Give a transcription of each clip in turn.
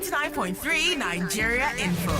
99.3 Nigeria Info.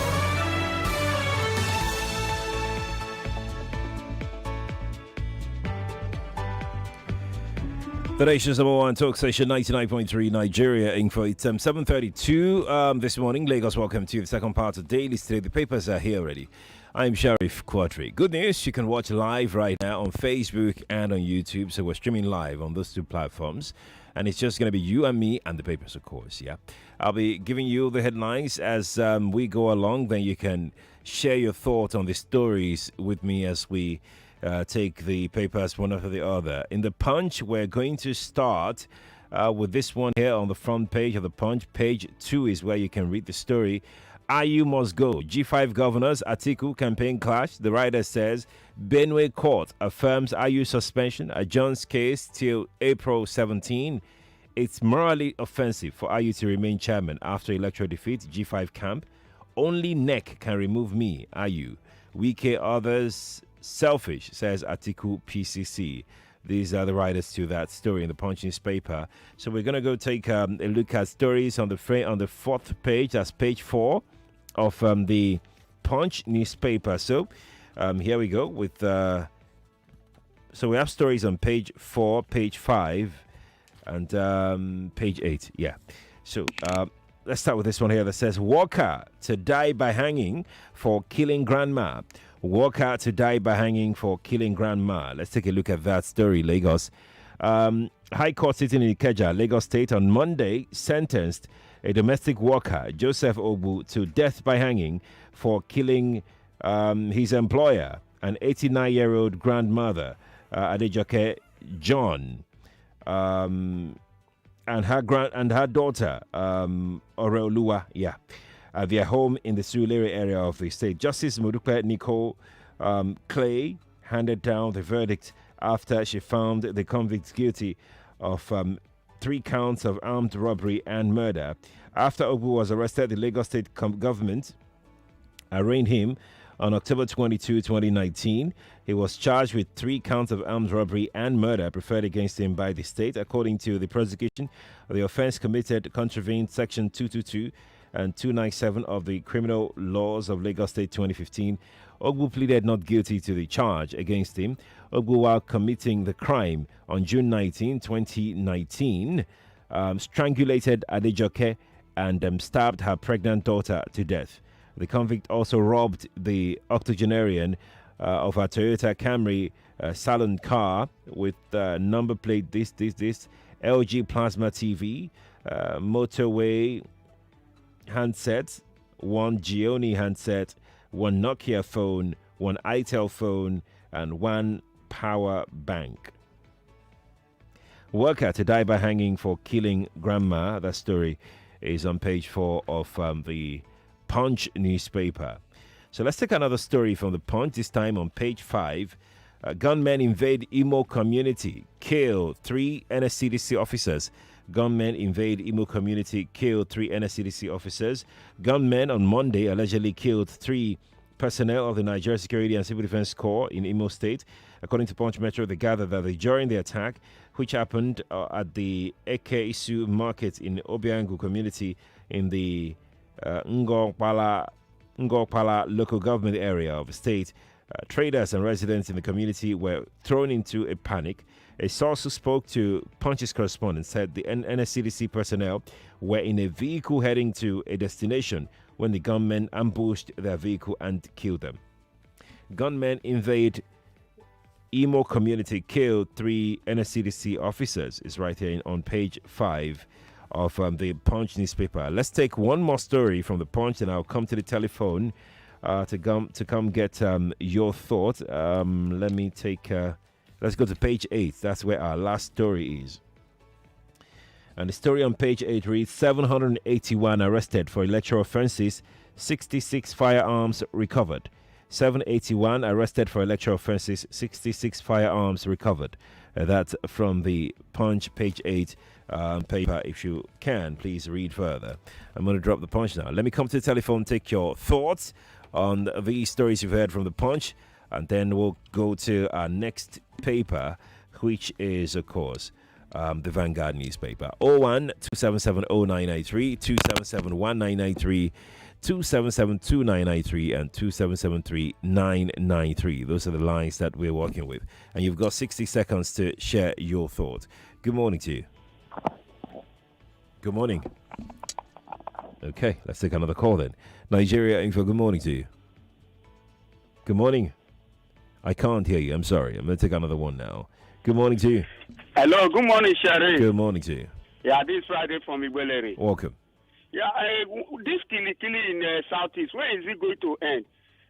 The nation's number one talk station, 99.3 Nigeria Info. It's 7:32 this morning. Lagos, welcome to the second part of Dailies today. The papers are here already. I'm Sheriff Quadry. Good news, you can watch live right now on Facebook and on YouTube. So we're streaming live on those two platforms. And it's just going to be you and me and the papers, of course, yeah. I'll be giving you the headlines as we go along. Then you can share your thoughts on the stories with me as we take the papers one after the other. In the Punch, we're going to start with this one here on the front page of the Punch. Page 2 is where you can read the story. IU must go. G5 governors, Atiku campaign clash. The writer says Benue court affirms IU suspension, adjourns case till April 17. It's morally offensive for IU to remain chairman after electoral defeat. G5 camp. Only neck can remove me, IU. Wike others selfish, says Atiku PCC. These are the writers to that story in the Punch newspaper. So we're going to go take a look at stories on the fourth page. That's page 4 of the Punch newspaper. So here we go with. So we have stories on page 4, page 5, and page 8. Yeah. So let's start with this one here that says Walker to die by hanging for killing grandma. Walker to die by hanging for killing grandma. Let's take a look at that story, Lagos. High Court sitting in Ikeja, Lagos State, on Monday sentenced a domestic worker, Joseph Ogbu, to death by hanging for killing his employer, an 89-year-old grandmother, Adejoke John, and her daughter, Oreoluwa, at their home in the Surulere area of the state. Justice Modupe Nicole Clay handed down the verdict after she found the convicts guilty of 3 counts of armed robbery and murder. After Ogbu was arrested, the Lagos State government arraigned him on October 22, 2019. He was charged with 3 counts of armed robbery and murder preferred against him by the state. According to the prosecution, the offense committed contravened Section 222 and 297 of the Criminal Laws of Lagos State 2015. Ogbu pleaded not guilty to the charge against him. Ogbu, while committing the crime on June 19, 2019, strangulated Adejoke and stabbed her pregnant daughter to death. The convict also robbed the octogenarian of a Toyota Camry salon car with number plate this, LG plasma TV, motorway handsets, 1 Gioni handset, 1 Nokia phone, 1 Itel phone, and 1 power bank. Worker to die by hanging for killing grandma. That story is on page 4 of the Punch newspaper. So let's take another story from the Punch, this time on page 5. Gunmen invade Imo community, kill 3 NSCDC officers. Gunmen invade Imo community, kill 3 NSCDC officers. Gunmen on Monday allegedly killed 3 personnel of the Nigeria Security and Civil Defense Corps in Imo State. According to Punch Metro, they gathered that during the attack, which happened at the Eke Isu market in Obiangu community in the Ngokpala local government area of the state, traders and residents in the community were thrown into a panic. A source who spoke to Punch's correspondent said the NSCDC personnel were in a vehicle heading to a destination when the gunmen ambushed their vehicle and killed them. Gunmen invade Imo community, killed 3 NSCDC officers. Is right here on page 5 of the Punch newspaper. Let's take one more story from the Punch, and I'll come to the telephone to come get your thoughts. Let me take. Let's go to page 8. That's where our last story is. And the story on page 8 reads 781 arrested for electoral offences, 66 firearms recovered. 781 arrested for electoral offences, 66 firearms recovered. That's from the Punch, page 8 paper. If you can, please read further. I'm going to drop the Punch now. Let me come to the telephone, take your thoughts on these stories you've heard from the Punch, and then we'll go to our next paper, which is, of course, the Vanguard newspaper. 01 277 0993, 277 1993, 277 2993, and 2773 993. Those are the lines that we're working with. And you've got 60 seconds to share your thoughts. Good morning to you. Good morning. Okay, let's take another call then. Nigeria Info, good morning to you. Good morning. I can't hear you. I'm sorry. I'm going to take another one now. Good morning to you. Hello, good morning, Sherry. Good morning to you. Yeah, this is Friday from Igbeleri. Welcome. Yeah, this killing in the southeast, where is it going to end?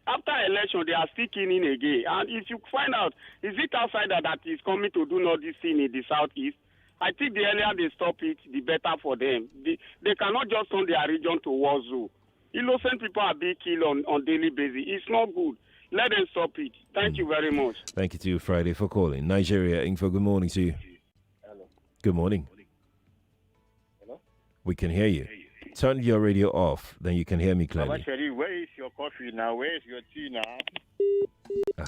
After election, they are still killing again. And if you find out, is it outsider that is coming to do all this thing in the southeast? I think the earlier they stop it, the better for them. They cannot just turn their region to war zone. Innocent people are being killed on daily basis. It's not good. Let them stop it. Thank you very much. Thank you to you, Friday, for calling. Nigeria Info, good morning to you. Hello. Good morning. Hello? We can hear you. Turn your radio off, then you can hear me clearly. Sherry, where is your coffee now? Where is your tea now?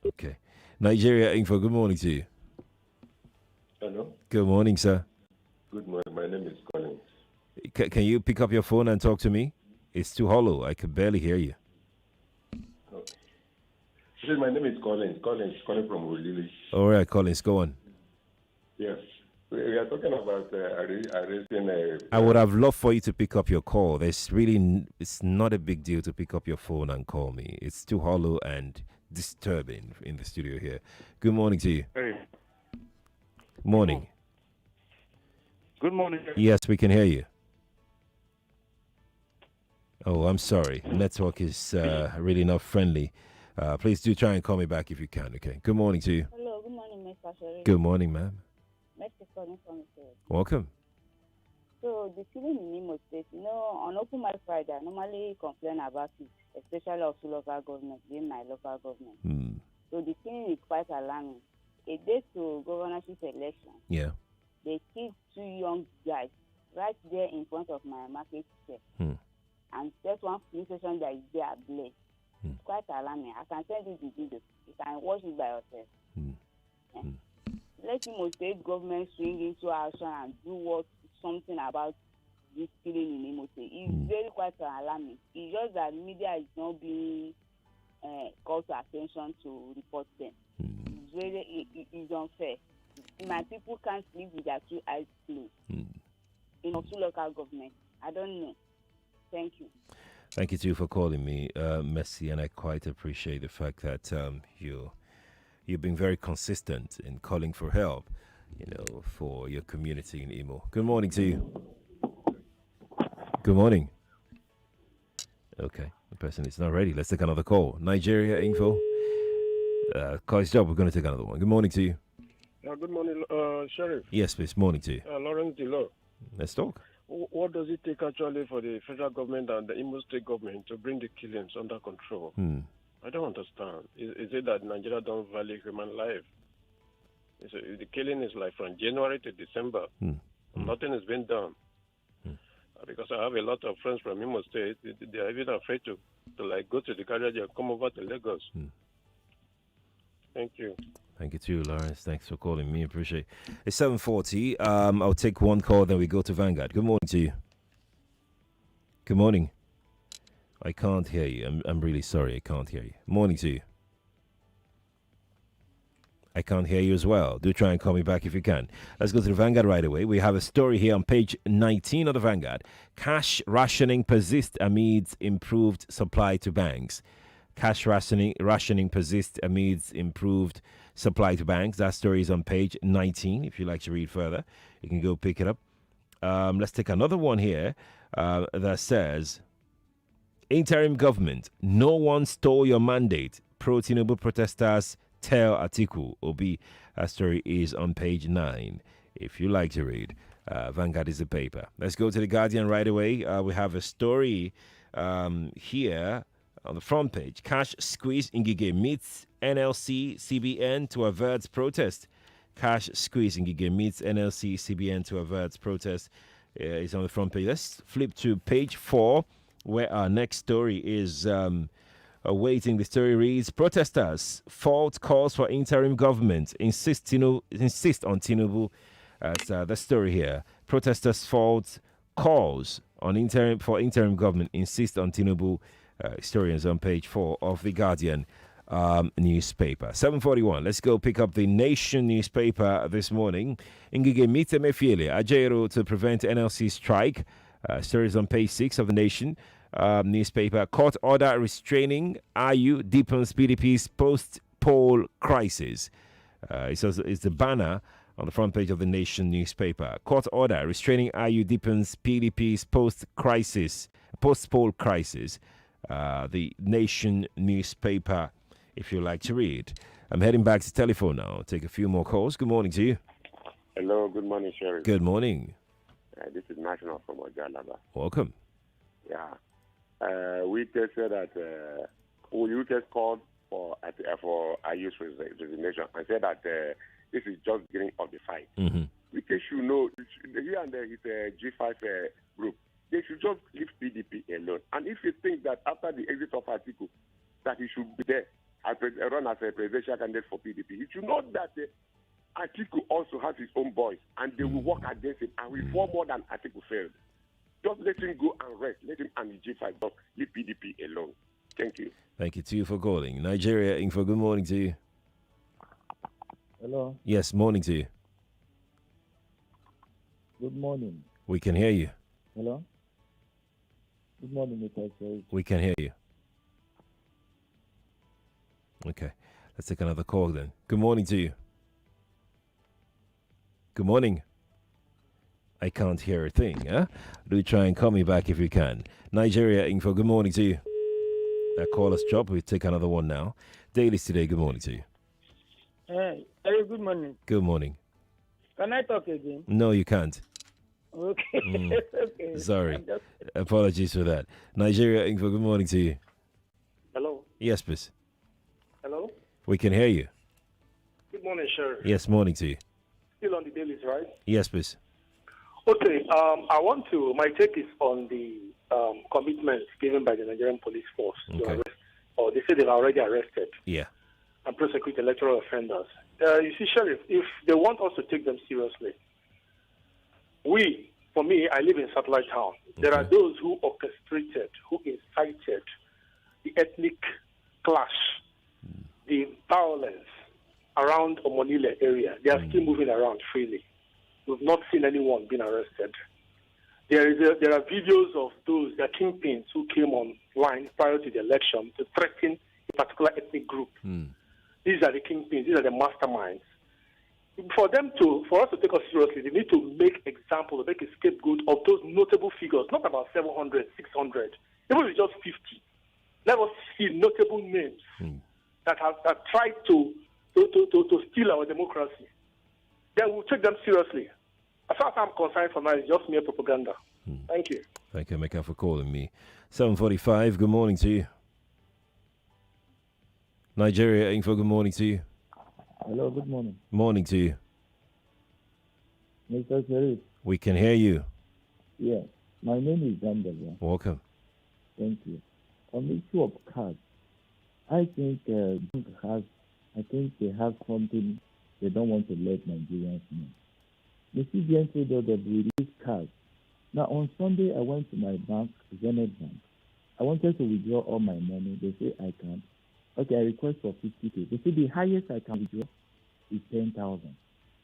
Okay. Nigeria Info, good morning to you. Hello. Good morning, sir. Good morning. My name is Collins. Can you pick up your phone and talk to me? It's too hollow. I could barely hear you. Okay. My name is Collins. Collins, calling from Olili. All right, Collins, go on. Yes. We are talking about arresting. I would have loved for you to pick up your call. It's not a big deal to pick up your phone and call me. It's too hollow and disturbing in the studio here. Good morning to you. Hey. Morning. Good morning. Yes, we can hear you. Oh, I'm sorry. Network is really not friendly. Please do try and call me back if you can, okay? Good morning to you. Hello, good morning, Mr. Sherry. Good morning, ma'am. Mr. calling from the state. Welcome. So, the killing in Imo State, on Open My Friday, I normally complain about it, especially of the local government, being my local government. So, the killing is quite alarming. A day to governorship election, they killed 2 young guys right there in front of my market square. And just one police station that is there ablaze. It's quite alarming. I can send you the video. You can watch it by yourself. Let Imo State government swing into action and do something about this killing in Imo State. It's very quite alarming. It's just that media is not being called to attention to report them. It's unfair. My people can't sleep with their 2 eyes closed. In two local government. I don't know. Thank you. Thank you too for calling me, Messi, and I quite appreciate the fact that you've been very consistent in calling for help, for your community in Imo. Good morning to you. Good morning. Okay, the person is not ready. Let's take another call. Nigeria Info. Call his job. We're going to take another one. Good morning to you. Good morning, Sheriff. Yes, please. Morning to you. Lawrence Dilo. Let's talk. What does it take actually for the federal government and the Imo State government to bring the killings under control? I don't understand. Is it that Nigeria don't value human life? The killing is like from January to December. Nothing has been done. Because I have a lot of friends from Imo State. They are even afraid to go to the carriage and come over to Lagos. Thank you. Thank you too, Lawrence. Thanks for calling me. Appreciate it. It's 7:40. I'll take one call, then we go to Vanguard. Good morning to you. Good morning. I can't hear you. I'm really sorry. I can't hear you. Morning to you. I can't hear you as well. Do try and call me back if you can. Let's go to the Vanguard right away. We have a story here on page 19 of the Vanguard. Cash rationing persists amid improved supply to banks. Cash rationing persists amid improved supply to banks. That story is on page 19. If you'd like to read further, you can go pick it up. Let's take another one here that says, interim government, no one stole your mandate. Pro-Tinubu protesters tell Atiku Obi. That story is on page 9. If you like to read, Vanguard is the paper. Let's go to the Guardian right away. We have a story here on the front page. Cash squeeze Ngige meets NLC CBN to avert protest. Cash squeeze Ngige meets NLC CBN to avert protest is on the front page. Let's flip to page 4, where our next story is awaiting. The story reads, protesters fault calls for interim government, insist on Tinubu That's the story here. Protesters fault calls on interim government insist on Tinubu. Historians on page 4 of the Guardian newspaper. 7:41. Let's go pick up the Nation newspaper this morning. Ngige Mitemefiele Ajero to prevent NLC strike. Stories on page 6 of the Nation newspaper. Court order restraining IU deepens PDP's post-poll crisis. It's the banner on the front page of the Nation newspaper. Court order restraining IU deepens PDP's post-poll crisis. The Nation newspaper, if you like to read. I'm heading back to telephone now. Take a few more calls. Good morning to you. Hello, good morning, Sheriff. Good morning. This is National from Ojalaba. Welcome. Yeah. We just said that we just called for IU's resignation and said that this is just beginning of the fight. Mm-hmm. We should know, here and there is a G5 group. They should just leave PDP alone. And if you think that after the exit of Atiku, that he should be there run as a presidential candidate for PDP, he should know that Atiku also has his own boys, and they will work against him, and will fall more than Atiku failed. Just let him go and rest. Let him and the G5 just leave PDP alone. Thank you. Thank you to you for calling. Nigeria Info, good morning to you. Hello. Yes, morning to you. Good morning. We can hear you. Hello. Good morning, Mr. Sir. We can hear you. Okay, let's take another call then. Good morning to you. Good morning. I can't hear a thing, huh? Do try and call me back if you can. Nigeria Info, good morning to you. That call us dropped. We'll take another one now. Dailies today, good morning to you. Hey, good morning. Good morning. Can I talk again? No, you can't. Okay. Okay. Sorry. Apologies for that. Nigeria Info, good morning to you. Hello. Yes, please. Hello. We can hear you. Good morning, Sheriff. Yes, morning to you. Still on the dailies, right? Yes, please. Okay. My take is on the commitment given by the Nigerian police force to arrest, or they say they've already arrested. Yeah. And prosecute electoral offenders. You see, Sheriff, if they want us to take them seriously, for me, I live in Satellite Town. There are those who orchestrated, who incited the ethnic clash, the violence around Omonile area. They are still moving around freely. We've not seen anyone being arrested. There are videos of those, the kingpins who came online prior to the election to threaten a particular ethnic group. These are the kingpins, these are the masterminds. For us to take us seriously, they need to make examples, make a scapegoat of those notable figures, not about 700, 600, even if it's just 50. Let us see notable names that tried to steal our democracy. Then we'll take them seriously. As far as I'm concerned for now, it's just mere propaganda. Thank you. Thank you, Emeka, for calling me. 7:45, good morning to you. Nigeria Info, good morning to you. Hello, good morning. Morning to you. Mr. Sharif. We can hear you. Yes. My name is Dandaba. Welcome. Thank you. On the issue of cards, I think they have something they don't want to let Nigerians know. The CBN said that they've released cards. Now, on Sunday, I went to my bank, Zenith Bank. I wanted to withdraw all my money. They say I can't. Okay, I request for 50K. They say the highest I can withdraw is 10,000.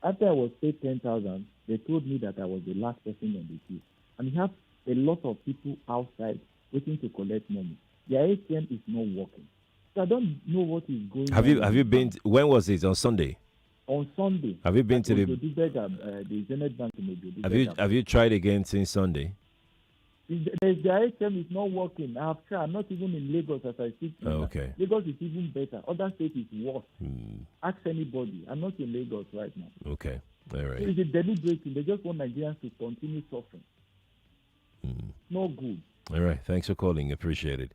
After I was paid 10,000, they told me that I was the last person on the queue. And we have a lot of people outside waiting to collect money. Their ATM is not working. So I don't know what is going on. Have you been? When was it? On Sunday? On Sunday. Have you been to the Zenith Bank in Ojo? Have you tried again since Sunday? The ATM is not working. I have tried. I'm not even in Lagos as I speak. Okay. Lagos is even better. Other states is worse. Ask anybody. I'm not in Lagos right now. Okay. All right. It's a deliberate thing. They just want Nigerians to continue suffering. No good. All right. Thanks for calling. Appreciate it.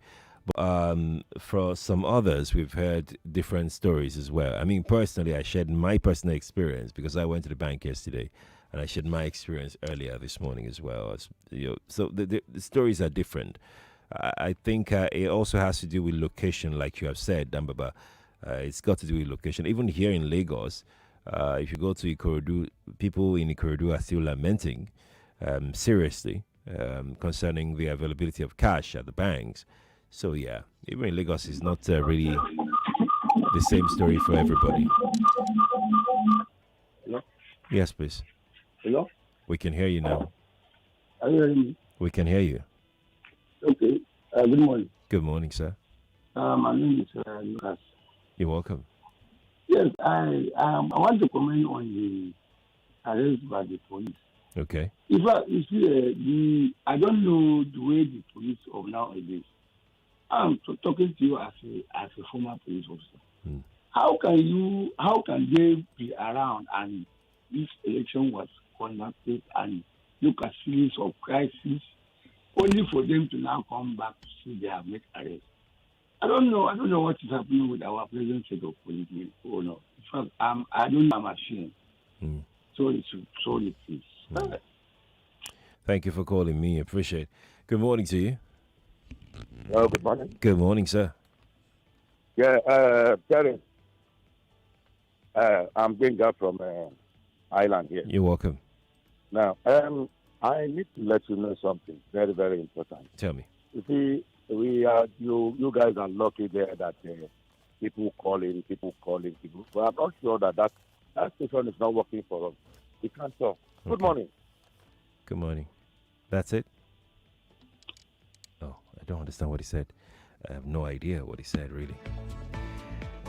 But, for some others, we've heard different stories as well. I mean, personally, I shared my personal experience because I went to the bank yesterday, and I shared my experience earlier this morning as well. So the stories are different. I think it also has to do with location, like you have said, Dambaba. It's got to do with location. Even here in Lagos, If you go to Ikorodu, people in Ikorodu are still lamenting seriously concerning the availability of cash at the banks. So yeah, even in Lagos is not really the same story for everybody. Hello? Yes, please. Hello? We can hear you now. Are you hearing me? We can hear you. Okay. Good morning. Good morning, sir. My name is Lucas. You're welcome. Yes, I want to comment on the arrest by the police. Okay. In fact, you see, I don't know the way the police of nowadays. I'm talking to you as a former police officer. How can they be around and this election was conducted and look at series of crises only for them to now come back to see they have made arrests? I don't know what is happening with our present set of police. Oh no. In fact, I don't know, I'm ashamed. Sorry, please. Thank you for calling me. Appreciate it. Good morning to you. Well, good morning. Good morning, sir. Yeah, Terry. I'm Benga from Ireland here. You're welcome. Now, I need to let you know something very, very important. Tell me. You see, you guys are lucky there that people calling. But I'm not sure that station is not working for us. We can't talk. Okay. Good morning. Good morning. That's it? Oh, I don't understand what he said. I have no idea what he said, really.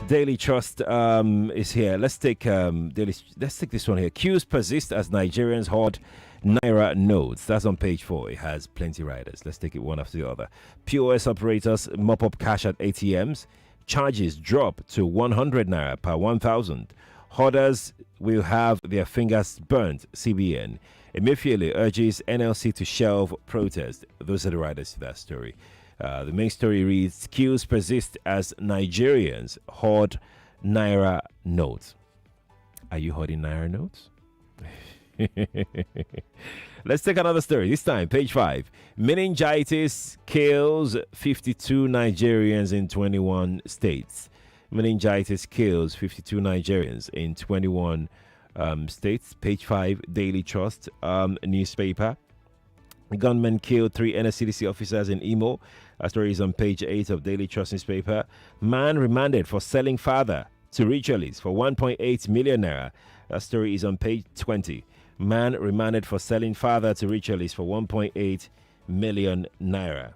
Daily Trust is here. Let's take this one here. Queues persist as Nigerians hoard Naira notes. That's on page 4. It has plenty riders. Let's take it one after the other. POS operators mop up cash at ATMs. Charges drop to 100 Naira per 1,000. Hoarders will have their fingers burnt. CBN. Emefiele urges NLC to shelve protest. Those are the riders to that story. The main story reads, queues persist as Nigerians hoard Naira notes. Are you hoarding Naira notes? Let's take another story. This time, page 5. Meningitis kills 52 Nigerians in 21 states. Meningitis kills 52 Nigerians in 21 states. Page 5, Daily Trust newspaper. Gunmen killed 3 NSCDC officers in Imo. That story is on page 8 of Daily Trust newspaper. Man remanded for selling father to ritualists for 1.8 million naira. That story is on page 20. Man remanded for selling father to ritualists for 1.8 million naira.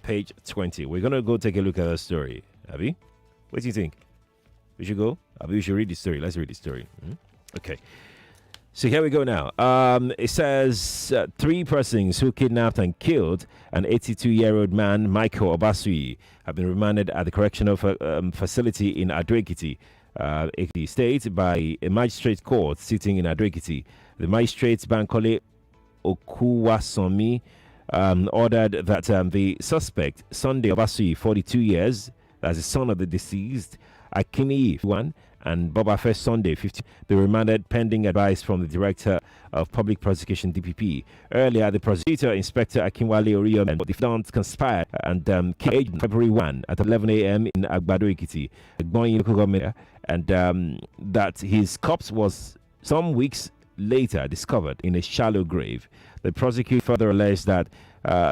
Page 20. We're going to go take a look at that story. Abby, what do you think? We should go? Abby, we should read the story. Let's read the story. Okay. So here we go now. It says 3 persons who kidnapped and killed an 82-year-old man, Michael Obasui, have been remanded at the correctional facility in Ado-Ekiti, Ekiti State, by a magistrate court sitting in Ado-Ekiti. The magistrate, Bankole Okuwasomi, ordered that the suspect, Sunday Obasui, 42 years, that's the son of the deceased, Akini, 1, and Bobafe Sunday, 50, be remanded pending advice from the Director of Public Prosecution, DPP. Earlier, the prosecutor, Inspector Akinwale Oriyo, and the defendants conspired and killed agent February 1 at 11 a.m. in Agbado-Ekiti, Gbonyi local government, and that his corpse was some weeks later discovered in a shallow grave. The prosecutor further alleged that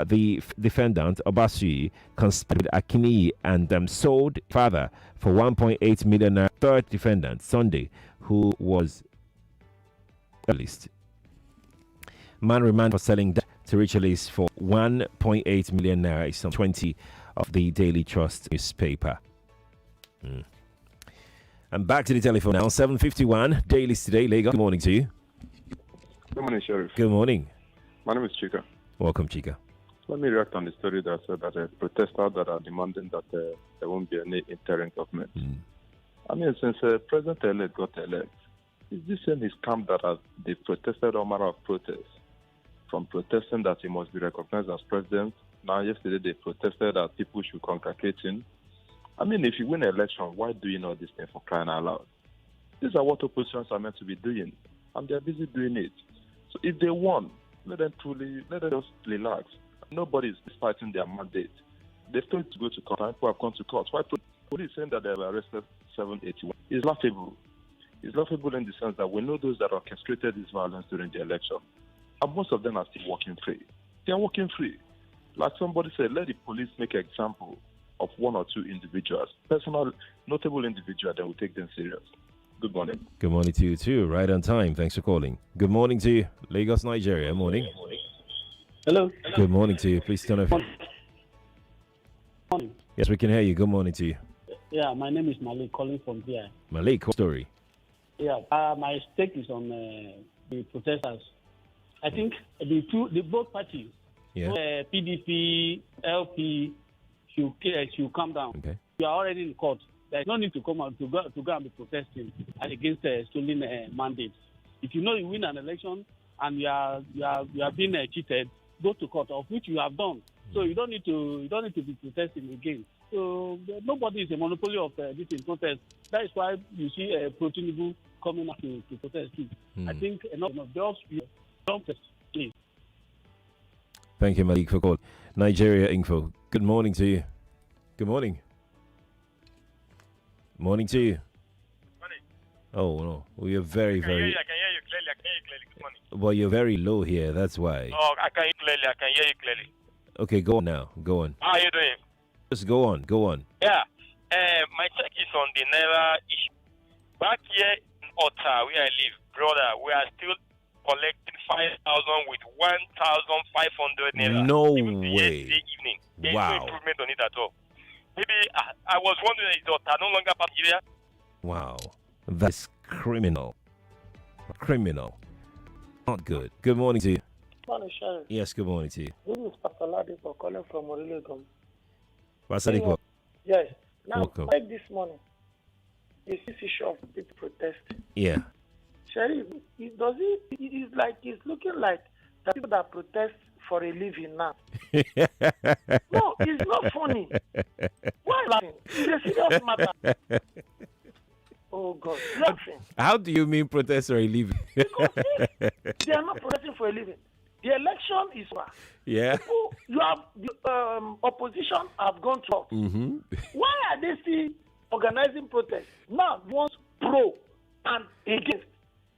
the defendant, Obasui, conspired with Akini and sold father for 1.8 million. Third defendant, Sunday, who was released. Man remanded for selling to ritualists for 1.8 million naira. Is some 20 of the Daily Trust newspaper. And back to the telephone now. 7:51. Dailies today. Lagos. Good morning to you. Good morning, Sheriff. Good morning. My name is Chika. Welcome, Chika. Let me react on the story that said that protesters that are demanding that there won't be any interim government. I mean, since President-elect got elected, is this in his camp that they protested all manner of protests? From protesting that he must be recognized as president, now yesterday they protested that people should congregate him. I mean, if you win an election, why do you know this thing, for crying out loud? These are what oppositions are meant to be doing, and they're busy doing it. So if they won, let them just relax. Nobody is fighting their mandate. They've told to go to court, and people have gone to court. Why police saying that they have arrested 781 is laughable. It's laughable in the sense that we know those that orchestrated this violence during the election, and most of them are still walking free. They are walking free. Like somebody said, let the police make an example of one or two individuals, personal, notable individuals, then we take them serious. Good morning. Good morning to you too. Right on time. Thanks for calling. Good morning to you, Lagos, Nigeria. Morning. Hello. Good morning to you. Please turn off. Morning. Yes, we can hear you. Good morning to you. Yeah, my name is Malik, calling from here. Malik, what story? Yeah, my stake is on the protesters. I think the both parties, PDP, LP, should come down. Okay. You are already in court. There's no need to come out to go and be protesting against stolen mandates. If you know you win an election and you are being cheated, go to court, of which you have done. So you don't need to be protesting again. So nobody is a monopoly of this in protest. That is why you see Pro-Tinubu coming up to protest too. I think enough. Don't please. Thank you, Malik, for calling. Nigeria Info. Good morning to you. Good morning. Morning to you. Morning. Oh no, we are very. I can hear you clearly. Good morning. Well, you're very low here. That's why. Oh, I can hear you clearly. Okay, go on now. Go on. How are you doing? Just go on. Yeah. My check is on the Naira issue. Back here in Otta, where I live, brother, we are still collecting 5,000 with 1,500 Naira. No Even way. yesterday evening. There is no improvement on it at all. Maybe I was wondering, is Otta no longer part of Nigeria? Wow. That's criminal. Not good. Good morning to you. Morning, Sharon. Yes, good morning to you. This is Pastor Ladipo calling from Orilegum. Pastor Ladipo. Yes. Now, Welcome. like this morning, this issue of people protest. Yeah. Sheriff, it's looking like the people that protest for a living now. No, it's not funny. Why laughing? It's a serious matter. Oh, God. Laughing. How do you mean protest for a living? Because they are not protesting for a living. The election is over. Yeah. People, the opposition have gone to out. Mm-hmm. Why are they still organizing protests? Now, once pro and against.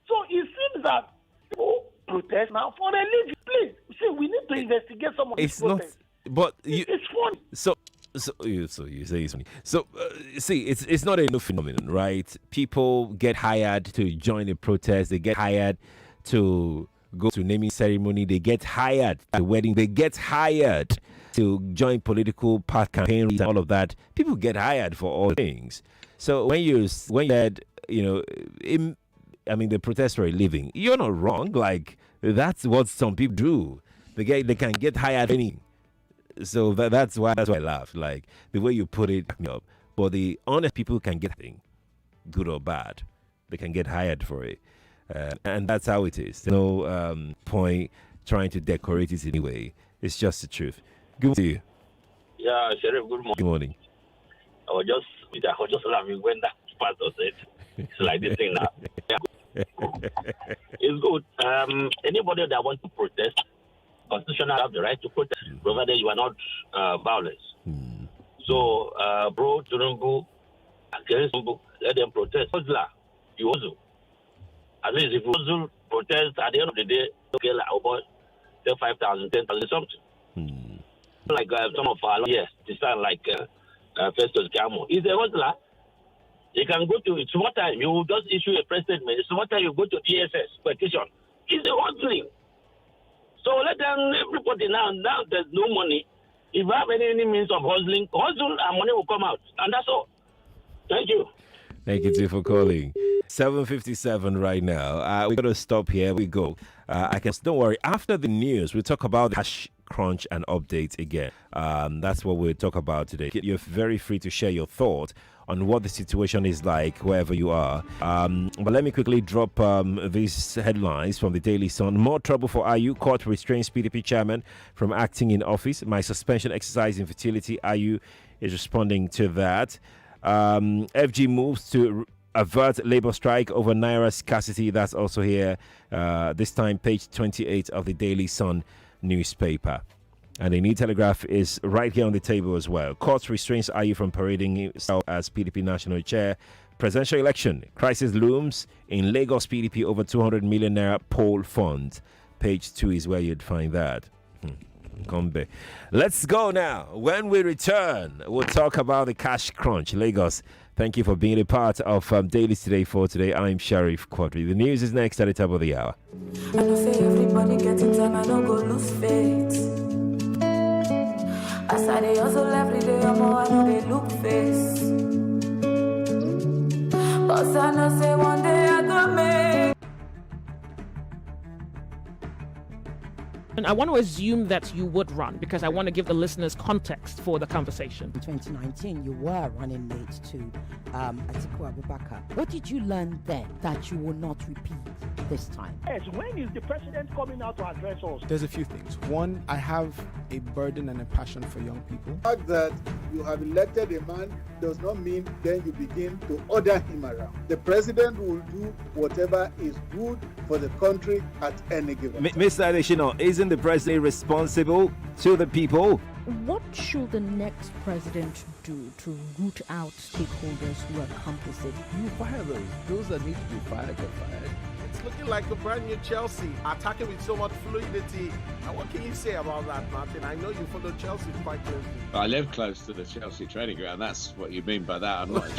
So it seems that people protest now for a living. Please, see, we need to investigate some of these protests. But it's funny. So you say it's funny. So see, it's not a new phenomenon, right? People get hired to join a protest. They get hired to go to naming ceremony. They get hired at a wedding. They get hired to join political party campaigns and all of that. People get hired for all things. So when you said, the protest for a living, you're not wrong. Like, that's what some people do. They can get hired any. So that's why I laughed. Like, the way you put it, up. But the honest people can get thing, good or bad. They can get hired for it. And that's how it is. There's no point trying to decorate it anyway. It's just the truth. Good morning to you. Yeah, Sheriff, good morning. Good morning. I was just laughing when that pastor said it's like this thing now. Yeah. It's good. Anybody that wants to protest, constitutional have the right to protest, provided you are not violent. So, bro, Turumbu, let them protest. You also. At least if you also protest at the end of the day, okay, like about 5,000, 10,000 something. Like some of our they sound like Festus Gamo. He's a hustler. You can go to, it's what time you just issue a press statement. It's what time you go to DSS petition. It's a hustling. So let them, everybody now there's no money. If you have any means of hustling, hustle and money will come out. And that's all. Thank you. Thank you, too, for calling. 7:57 right now. We got to stop here. We go. Don't worry. After the news, we'll talk about the hash crunch and updates again. That's what we'll talk about today. You're very free to share your thoughts on what the situation is like wherever you are. But let me quickly drop these headlines from the Daily Sun. More trouble for IU. Court restrains PDP chairman from acting in office. My suspension exercise infertility. IU is responding to that. FG moves to avert labor strike over Naira scarcity. That's also here. This time, page 28 of the Daily Sun newspaper. And the New Telegraph is right here on the table as well. Court restrains IU from parading himself as PDP national chair. Presidential election. Crisis looms in Lagos PDP over 200 million naira poll fund. Page 2 is where you'd find that. Kombe. Let's go now. When we return, we'll talk about the cash crunch. Lagos, thank you for being a part of Dailies Today for today. I'm Sharif Quadry. The news is next at the top of the hour. I know say everybody getting time, I don't go lose faith. As I dey hustle every day, I know they look face. Cause I know say one day I go make. And I want to assume that you would run because I want to give the listeners context for the conversation. In 2019, you were running mate to Atiku Abubakar. What did you learn then that you will not repeat this time? Yes, when is the president coming out to address us? There's a few things. One, I have a burden and a passion for young people. The fact that you have elected a man does not mean then you begin to order him around. The president will do whatever is good for the country at any given time. Mr. Adeshino, isn't the president responsible to the people? What should the next president do to root out stakeholders who are complicit? You fire those that need to be fired get fired. It's looking like a brand new Chelsea, attacking with so much fluidity. And what can you say about that, Martin? I know you follow Chelsea quite closely. I live close to the Chelsea training ground. That's what you mean by that. I'm not.